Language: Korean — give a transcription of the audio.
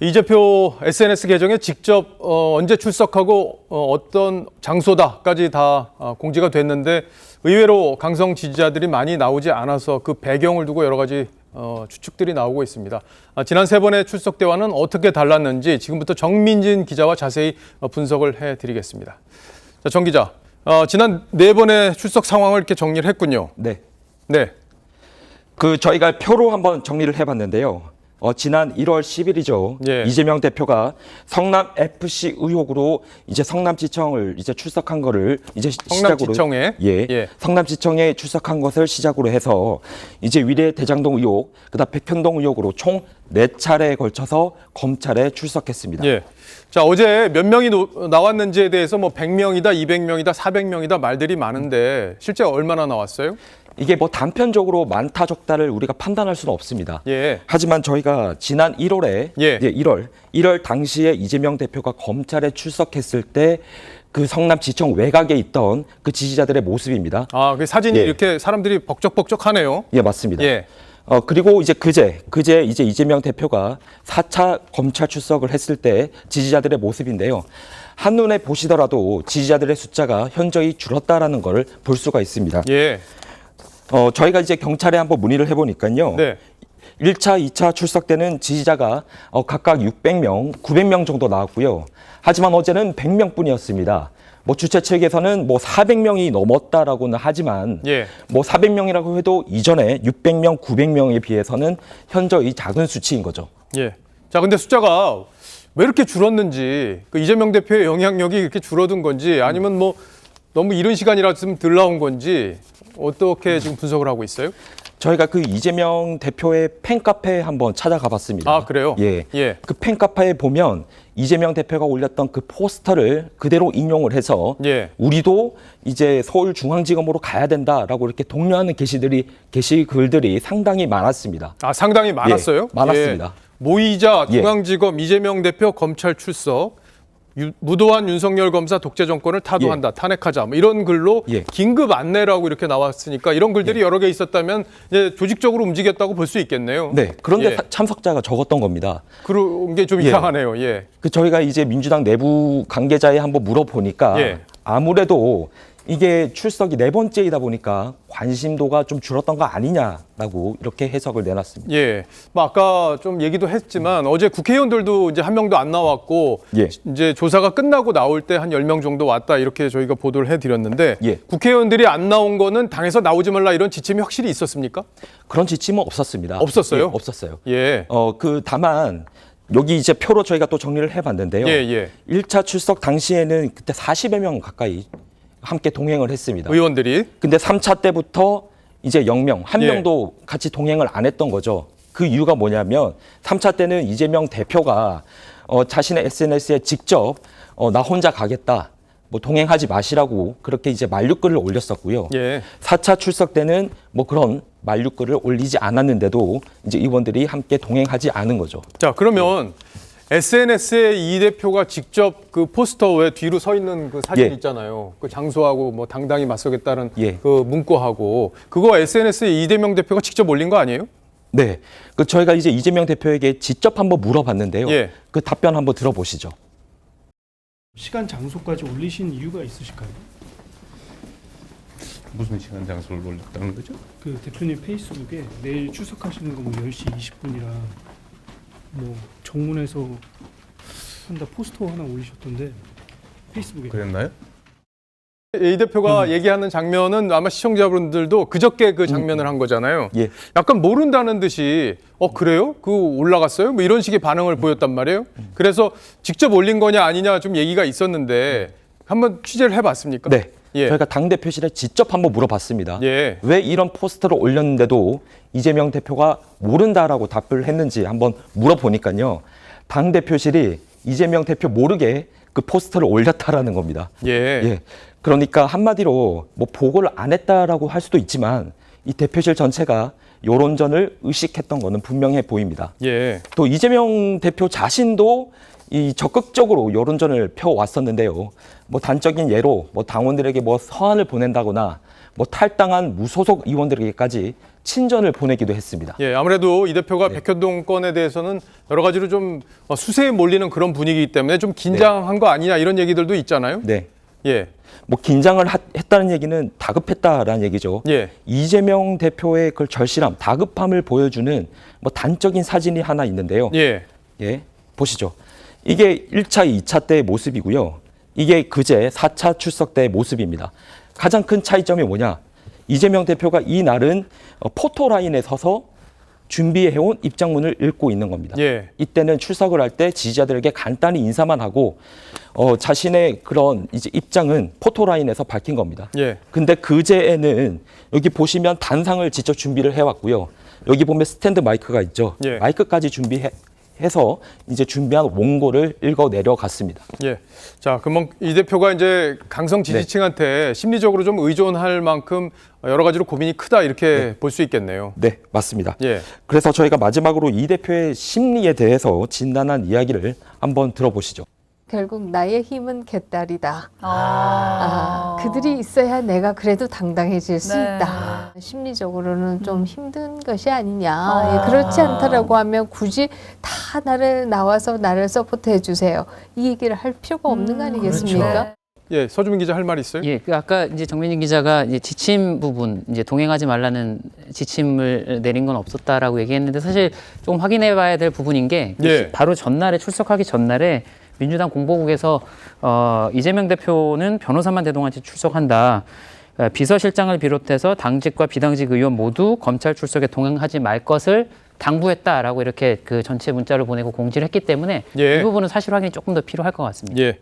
이 대표 SNS 계정에 직접 언제 출석하고 어떤 장소다까지 다 공지가 됐는데 의외로 강성 지지자들이 많이 나오지 않아서 그 배경을 두고 여러 가지 추측들이 나오고 있습니다. 지난 세 번의 출석 대화는 어떻게 달랐는지 지금부터 정민진 기자와 자세히 분석을 해드리겠습니다. 자, 정 기자, 지난 네 번의 출석 상황을 이렇게 정리를 했군요. 네. 네. 저희가 표로 한번 정리를 해봤는데요. 지난 1월 10일이죠. 예. 이재명 대표가 성남 FC 의혹으로 이제 성남지청을 이제 출석한 거를 이제 성남지청에 예. 성남지청에 출석한 것을 시작으로 해서 이제 위례 대장동 의혹, 그다음 백현동 의혹으로 총 4차례에 걸쳐서 검찰에 출석했습니다. 예. 자, 어제 몇 명이 나왔는지에 대해서 뭐 100명이다, 200명이다, 400명이다 말들이 많은데 실제 얼마나 나왔어요? 이게 뭐 단편적으로 많다 적다를 우리가 판단할 수는 없습니다. 예. 하지만 저희가 지난 1월에 예. 1월 당시에 이재명 대표가 검찰에 출석했을 때 그 성남지청 외곽에 있던 그 지지자들의 모습입니다. 아, 그 사진이 예. 이렇게 사람들이 벅적벅적하네요. 예, 맞습니다. 예. 그리고 이제 그제 이제 이재명 대표가 4차 검찰 출석을 했을 때 지지자들의 모습인데요. 한눈에 보시더라도 지지자들의 숫자가 현저히 줄었다라는 걸 볼 수가 있습니다. 예. 저희가 이제 경찰에 한번 문의를 해보니까요. 네. 1차, 2차 출석 때는 지지자가 각각 600명, 900명 정도 나왔고요. 하지만 어제는 100명뿐이었습니다. 뭐 주최 측에서는 뭐 400명이 넘었다라고는 하지만 예. 뭐 400명이라고 해도 이전에 600명, 900명에 비해서는 현저히 작은 수치인 거죠. 예. 자, 근데 숫자가 왜 이렇게 줄었는지, 그 이재명 대표의 영향력이 이렇게 줄어든 건지, 아니면 뭐 너무 이른 시간이라 좀 덜 나온 건지 어떻게 지금 분석을 하고 있어요? 저희가 그 이재명 대표의 팬카페에 한번 찾아가 봤습니다. 아, 그래요? 예. 예. 그 팬카페에 보면 이재명 대표가 올렸던 그 포스터를 그대로 인용을 해서 예. 우리도 이제 서울중앙지검으로 가야 된다라고 이렇게 독려하는 게시글들이 상당히 많았습니다. 아, 상당히 많았어요? 예, 많았습니다. 예. 모이자 예. 중앙지검 이재명 대표 검찰 출석, 무도한 윤석열 검사 독재 정권을 타도한다, 탄핵하자, 뭐 이런 글로 예. 긴급 안내라고 이렇게 나왔으니까 이런 글들이 여러 개 있었다면 이제 조직적으로 움직였다고 볼 수 있겠네요. 네. 그런데 예. 참석자가 적었던 겁니다. 그런 게 좀 예. 이상하네요. 예. 저희가 이제 민주당 내부 관계자에 한번 물어보니까 예. 아무래도 이게 출석이 4번째이다 보니까 관심도가 좀 줄었던 거 아니냐라고 이렇게 해석을 내놨습니다. 예. 뭐 아까 좀 얘기도 했지만 어제 국회의원들도 이제 한 명도 안 나왔고 예. 이제 조사가 끝나고 나올 때 한 10명 정도 왔다 이렇게 저희가 보도를 해드렸는데 예. 국회의원들이 안 나온 거는 당에서 나오지 말라 이런 지침이 확실히 있었습니까? 그런 지침은 없었습니다. 없었어요? 예, 없었어요. 예. 다만 여기 이제 표로 저희가 또 정리를 해봤는데요. 예. 1차 출석 당시에는 그때 40여 명 가까이 함께 동행을 했습니다. 의원들이. 근데 3차 때부터 이제 0명, 한 예. 명도 같이 동행을 안 했던 거죠. 그 이유가 뭐냐면 3차 때는 이재명 대표가 자신의 SNS에 직접 나 혼자 가겠다, 뭐 동행하지 마시라고 그렇게 이제 만류글을 올렸었고요. 예. 4차 출석 때는 뭐 그런 만류글을 올리지 않았는데도 이제 의원들이 함께 동행하지 않은 거죠. 자, 그러면 SNS에 이 대표가 직접 그 포스터 왜 뒤로 서 있는 그 사진 예. 있잖아요. 그 장소하고 뭐 당당히 맞서겠다는 예. 그 문구하고 그거 SNS에 이재명 대표가 직접 올린 거 아니에요? 네, 저희가 이제 이재명 대표에게 직접 한번 물어봤는데요. 예. 그 답변 한번 들어보시죠. 시간 장소까지 올리신 이유가 있으실까요? 무슨 시간 장소를 올렸다는 거죠? 그 대표님 페이스북에 내일 출석하시는 거 뭐 10시 20분이라 뭐 정문에서 한다 포스터 하나 올리셨던데 페이스북에 그랬나요? 이 대표가 얘기하는 장면은 아마 시청자분들도 그저께 그 장면을 한 거잖아요. 예. 약간 모른다는 듯이 그래요? 그거 올라갔어요? 뭐 이런 식의 반응을 보였단 말이에요. 그래서 직접 올린 거냐 아니냐 좀 얘기가 있었는데 한번 취재를 해봤습니까? 네. 예. 저희가 당대표실에 직접 한번 물어봤습니다. 예. 왜 이런 포스터를 올렸는데도 이재명 대표가 모른다라고 답을 했는지 한번 물어보니까요. 당대표실이 이재명 대표 모르게 그 포스터를 올렸다라는 겁니다. 예. 그러니까 한마디로 뭐 보고를 안 했다라고 할 수도 있지만 이 대표실 전체가 여론전을 의식했던 거는 분명해 보입니다. 예. 또 이재명 대표 자신도 이 적극적으로 여론전을 펴왔었는데요. 뭐 단적인 예로 뭐 당원들에게 뭐 서한을 보낸다거나 뭐 탈당한 무소속 의원들에게까지 친전을 보내기도 했습니다. 예, 아무래도 이 대표가 백현동 건에 대해서는 여러 가지로 좀 수세에 몰리는 그런 분위기이기 때문에 좀 긴장한 거 아니냐 이런 얘기들도 있잖아요. 네. 예, 뭐 긴장을 했다는 얘기는 다급했다라는 얘기죠. 예, 이재명 대표의 그 절실함, 다급함을 보여주는 뭐 단적인 사진이 하나 있는데요. 예, 예, 보시죠. 이게 1차, 2차 때의 모습이고요. 이게 그제 4차 출석 때의 모습입니다. 가장 큰 차이점이 뭐냐? 이재명 대표가 이 날은 포토라인에 서서 준비해온 입장문을 읽고 있는 겁니다. 예. 이때는 출석을 할 때 지지자들에게 간단히 인사만 하고 자신의 그런 이제 입장은 포토라인에서 밝힌 겁니다. 예. 근데 그제에는 여기 보시면 단상을 직접 준비를 해왔고요. 여기 보면 스탠드 마이크가 있죠. 예. 마이크까지 준비해서 이제 준비한 원고를 읽어 내려갔습니다. 예. 자, 그럼 이 대표가 이제 강성 지지층한테 심리적으로 좀 의존할 만큼 여러 가지로 고민이 크다 이렇게 볼 수 있겠네요. 네, 맞습니다. 예. 그래서 저희가 마지막으로 이 대표의 심리에 대해서 진단한 이야기를 한번 들어보시죠. 결국 나의 힘은 개딸이다. 그들이 있어야 내가 그래도 당당해질 수 네. 있다. 심리적으로는 좀 힘든 것이 아니냐. 예, 그렇지 않다라고 하면 굳이 다 나와서 나를 서포트해 주세요. 이 얘기를 할 필요가 없는 거 아니겠습니까? 예, 서주민 기자 할 말 있어요? 예, 그 아까 이제 정민진 기자가 이제 지침 부분, 이제 동행하지 말라는 지침을 내린 건 없었다라고 얘기했는데 사실 조금 확인해봐야 될 부분인 게 예. 바로 전날에 출석하기 전날에 민주당 공보국에서 이재명 대표는 변호사만 대동한 채 출석한다. 비서실장을 비롯해서 당직과 비당직 의원 모두 검찰 출석에 동행하지 말 것을 당부했다라고 이렇게 그 전체 문자를 보내고 공지를 했기 때문에 예. 이 부분은 사실 확인이 조금 더 필요할 것 같습니다. 예.